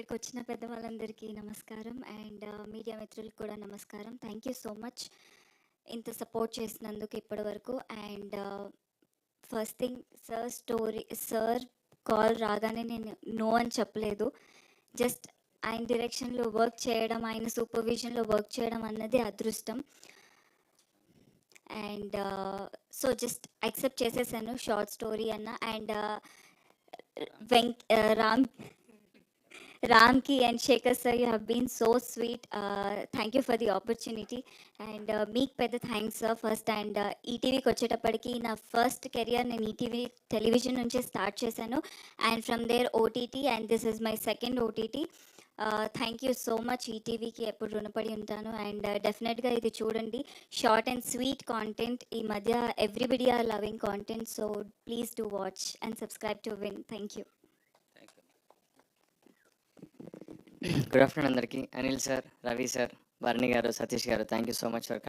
ఇక్కడికి వచ్చిన పెద్దవాళ్ళందరికీ నమస్కారం అండ్ మీడియా మిత్రులకు కూడా నమస్కారం. థ్యాంక్ యూ సో మచ్ ఇంత సపోర్ట్ చేసినందుకు ఇప్పటివరకు. And first thing sir call రాగానే నేను నో అని చెప్పలేదు. జస్ట్ ఆయన డైరెక్షన్లో వర్క్ చేయడం, ఆయన సూపర్విజన్లో వర్క్ చేయడం అన్నది అదృష్టం. అండ్ సో జస్ట్ యాక్సెప్ట్ చేసేసాను షార్ట్ స్టోరీ అన్న. And Ramki and Shekhar sir, you have been so sweet. Thank you for the opportunity. And మీకు పెద్ద థ్యాంక్స్ సార్ ఫస్ట్. అండ్ ఈటీవీకి వచ్చేటప్పటికి నా ఫస్ట్ కెరియర్ నేను ఈటీవీ టెలివిజన్ నుంచే స్టార్ట్ చేశాను. And from there OTT and this is my second OTT. Thank you so much. ఈటీవీకి ఎప్పుడు రుణపడి ఉంటాను. అండ్ డెఫినెట్గా ఇది చూడండి. Short and sweet content. ఈ మధ్య everybody are loving content. So please do watch and subscribe to win. Thank you. Good afternoon అందరికీ. అనిల్ సార్, రవి సార్, భరణి గారు, సతీష్ గారు, thank you so much for